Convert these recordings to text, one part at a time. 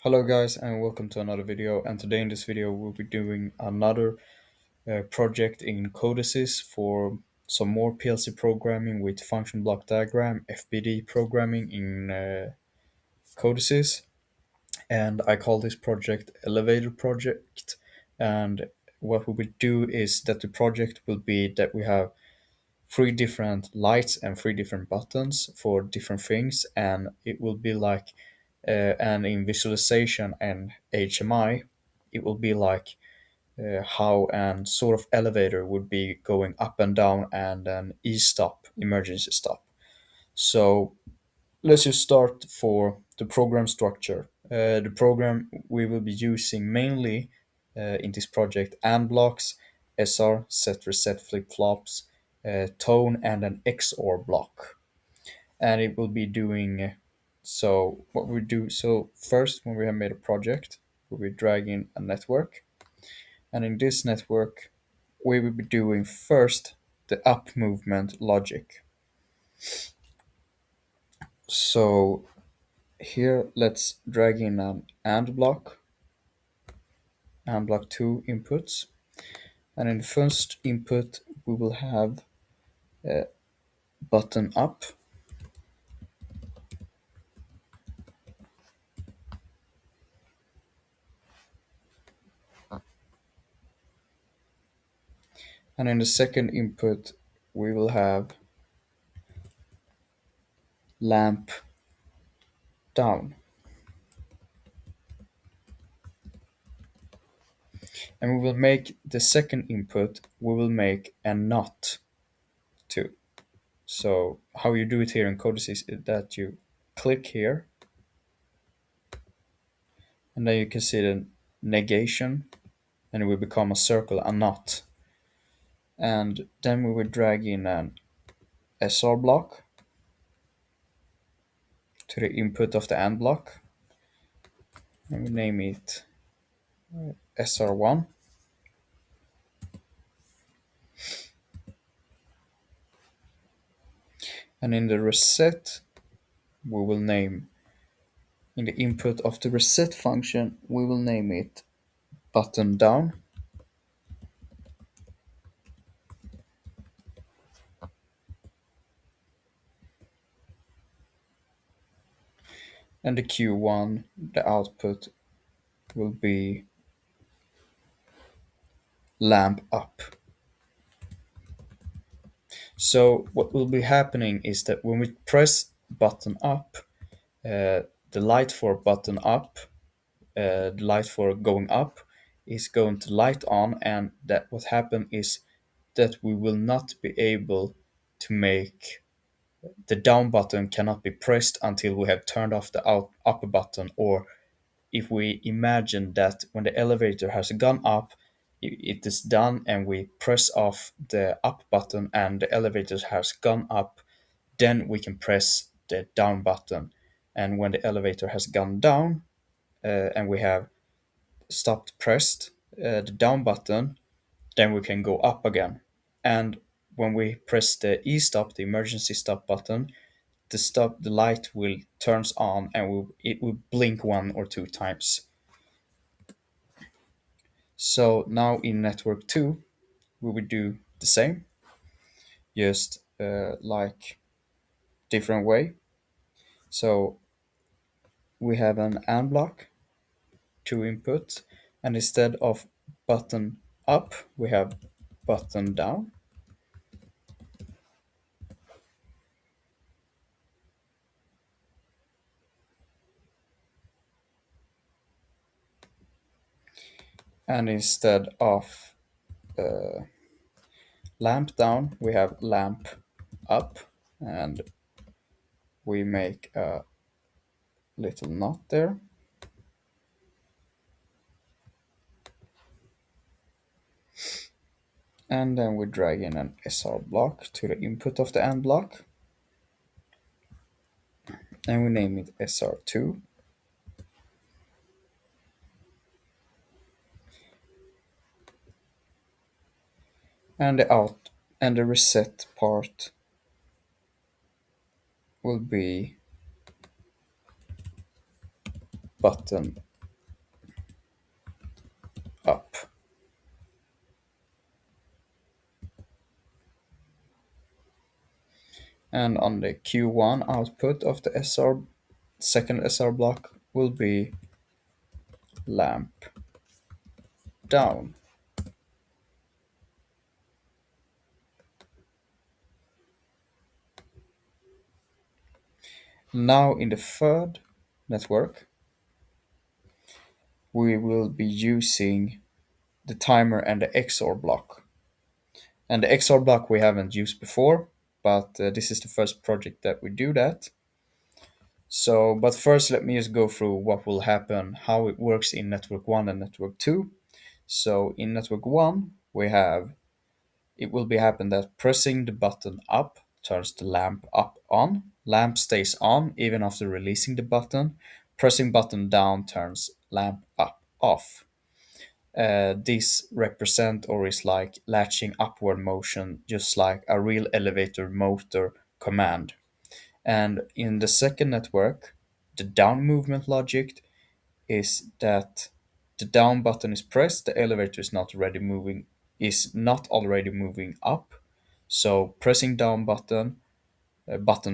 Hello guys and welcome to another video, and today in this video we'll be doing another project in Codesys for some more PLC programming with function block diagram FBD programming in Codesys. And I call this project elevator project. And what we will do is that the project will be that we have three different lights and three different buttons for different things, and it will be like and in visualization and HMI it will be like how an sort of elevator would be going up and down and an e-stop emergency stop. So let's just start for the program structure. The program we will be using mainly in this project and blocks, SR, set reset flip flops, tone, and an XOR block. And it will be doing so. What we do so first, when we have made a project, we will drag in a network, and in this network, we will be doing first the up movement logic. So here, let's drag in an and block two inputs. And in the first input, we will have a button up. And in the second input, we will have lamp down. And we will make the second input, we will make a not to. So how you do it here in Codesys is that you click here, and then you can see the negation, and it will become a circle, a not. And then we will drag in an SR block to the input of the AND block, and we name it SR1. And in the reset, we will name, in the input of the reset function, we will name it button down. And the Q1, the output, will be lamp up. So what will be happening is that when we press button up, the light for button up, the light for going up is going to light on, and that what happened is that we will not be able to make the down button cannot be pressed until we have turned off the up button. Or if we imagine that when the elevator has gone up, it is done and we press off the up button and the elevator has gone up, then we can press the down button. And when the elevator has gone down and we have stopped pressed the down button, then we can go up again. And when we press the e-stop, the emergency stop button, the light will turns on and it will blink one or two times. So now in network 2, we will do the same, just like different way. So we have an AND block, two inputs, and instead of button up, we have button down. And instead of lamp down, we have lamp up, and we make a little knot there. And then we drag in an SR block to the input of the AND block, and we name it SR2. And the out and the reset part will be button And on the Q1 output of the SR second SR block will be lamp down. Now in the third network, we will be using the timer and the XOR block. And the XOR block we haven't used before, but this is the first project that we do that. So, but first let me just go through what will happen, how it works in network 1 and network 2. So in network 1, we have, it will be happen that pressing the button up turns the lamp up on. Lamp stays on even after releasing the button. Pressing button down turns lamp up off. This represent or is like latching upward motion, just like a real elevator motor command. And in the second network, the down movement logic is that the down button is pressed, the elevator is not already moving up. So pressing down button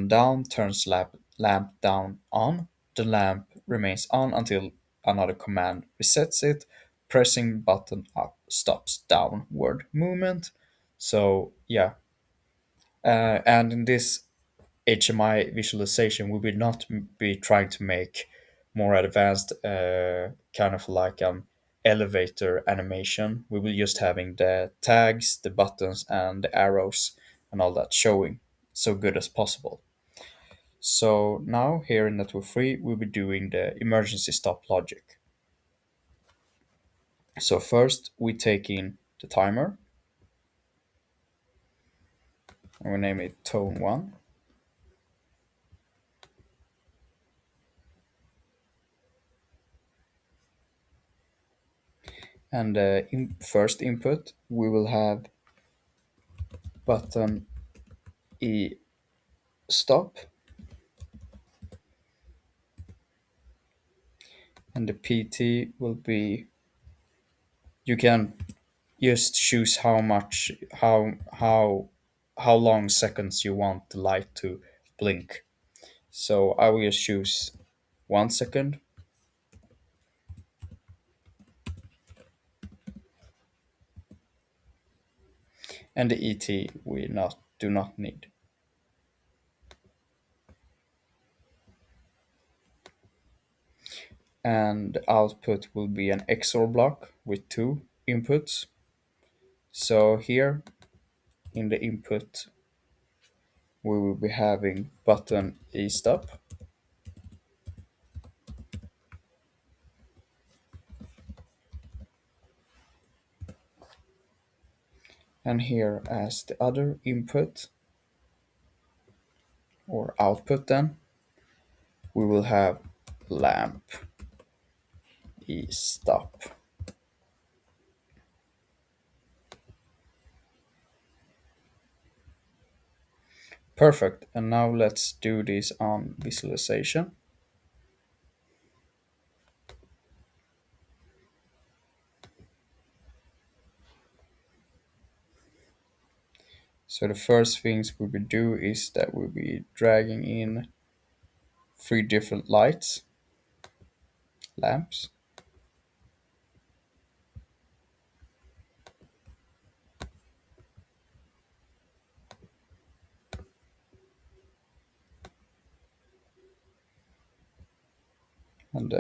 down turns lamp down on. The lamp remains on until another command resets it. Pressing button up stops downward movement. So yeah, and in this HMI visualization, we will not be trying to make more advanced kind of like an elevator animation. We will just having the tags, the buttons, and the arrows and all that showing so good as possible. So now here in network 3, we'll be doing the emergency stop logic. So first we take in the timer and we name it tone 1. And in first input, we will have button E stop, and the PT will be, you can just choose how long seconds you want the light to blink. So I will just choose 1 second, and the ET we not do not need. And the output will be an XOR block with two inputs. So here in the input we will be having button E stop, and here as the other input or output, then we will have lamp E stop. Perfect. And now let's do this on visualization. So the first things we will do is that we'll be dragging in three different lamps. And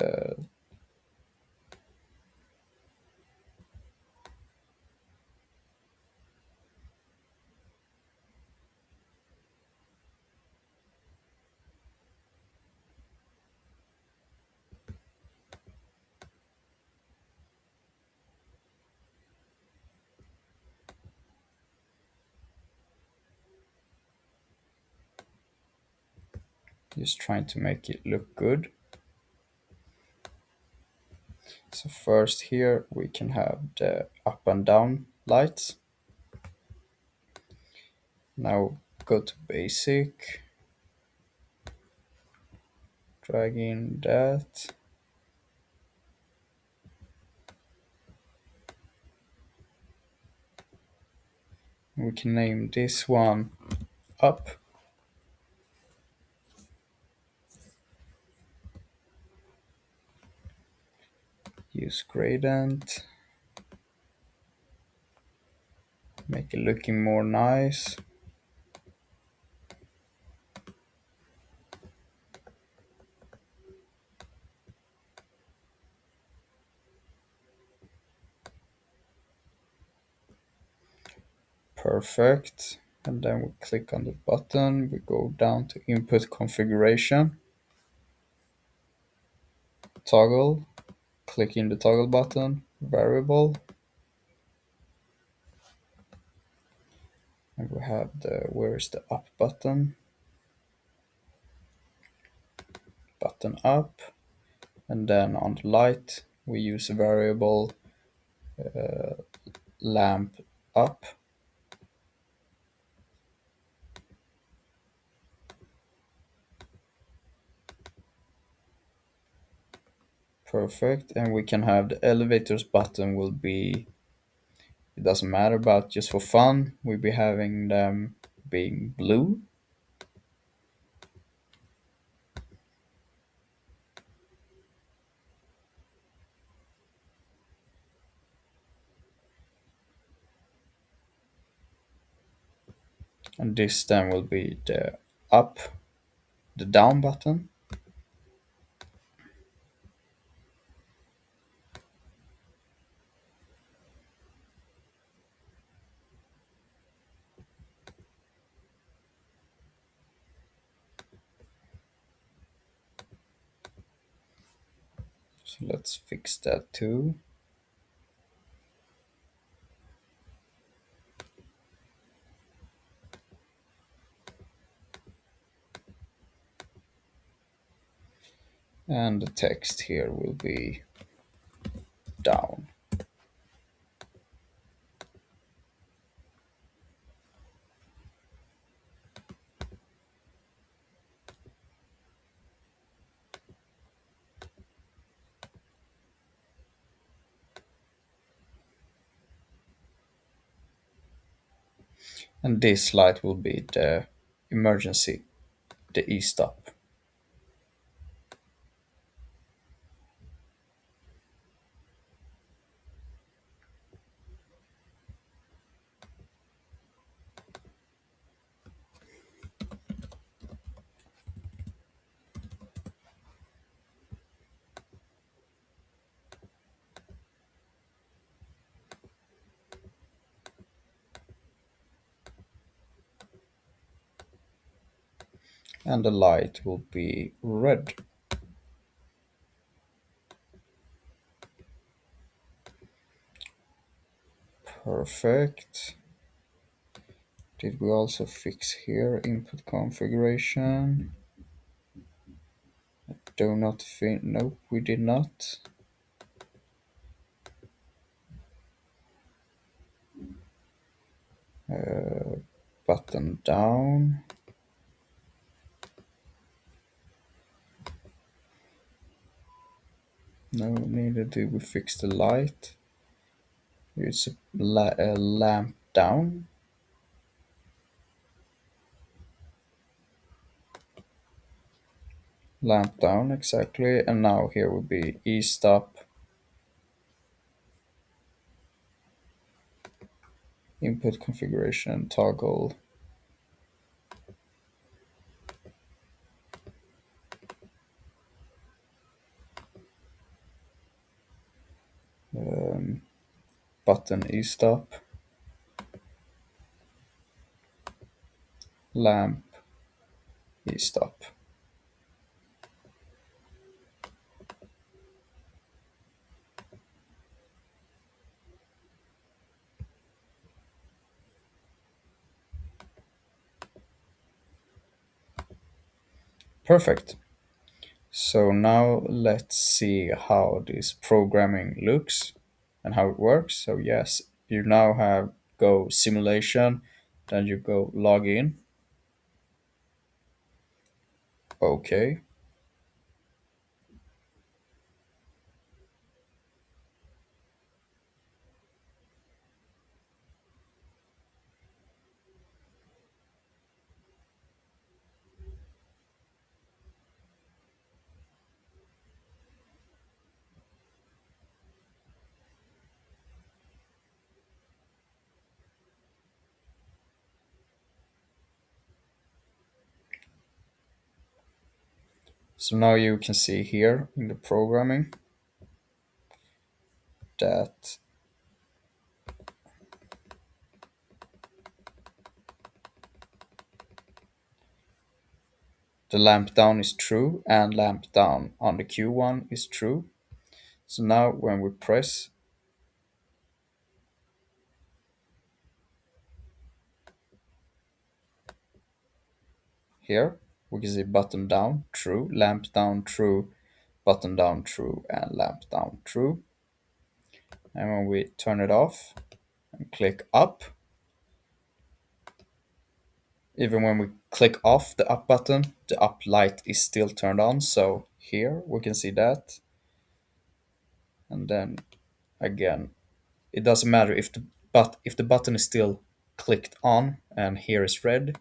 just trying to make it look good. So first here we can have the up and down lights. Now go to basic, drag in that. We can name this one up, Use gradient, make it looking more nice. Perfect. And then we click on the button, we go down to input configuration, toggle, click in the toggle button, variable, and we have where is the up button, button up, and then on the light we use a variable lamp up. Perfect. And we can have the elevators button will be, it doesn't matter, but just for fun we'll be having them being blue. And this then will be the up, the down button. So let's fix that too. And the text here will be down. And this light will be the emergency, the e-stop. And the light will be red. Perfect. Did we also fix here input configuration? Do not think, nope, we did not. Button down. No, neither do we fix the light. It's a lamp down. Lamp down, exactly. And now here will be e-stop, input configuration, toggle, button e-stop, lamp e-stop. Perfect. So now let's see how this programming looks and how it works. So yes, you now have go simulation, then you go log in. Okay. So now you can see here in the programming that the lamp down is true and lamp down on the Q1 is true. So now when we press here, we can see button down, true, lamp down, true, button down, true, and lamp down, true. And when we turn it off and click up, even when we click off the up button, the up light is still turned on. So here we can see that. And then again, it doesn't matter if the button is still clicked on and here is red,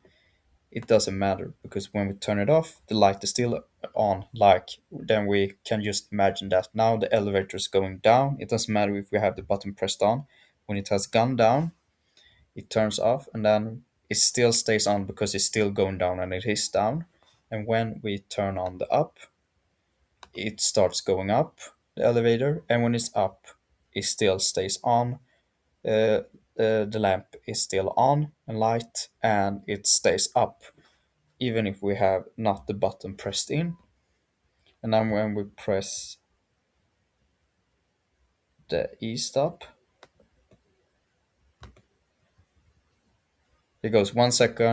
it doesn't matter because when we turn it off, the light is still on. Like then we can just imagine that now the elevator is going down. It doesn't matter if we have the button pressed on. When it has gone down, it turns off and then it still stays on because it's still going down and it is down. And when we turn on the up, it starts going up the elevator, and when it's up, it still stays on. The lamp is still on and light, and it stays up even if we have not the button pressed in. And then when we press the E stop, it goes 1 second,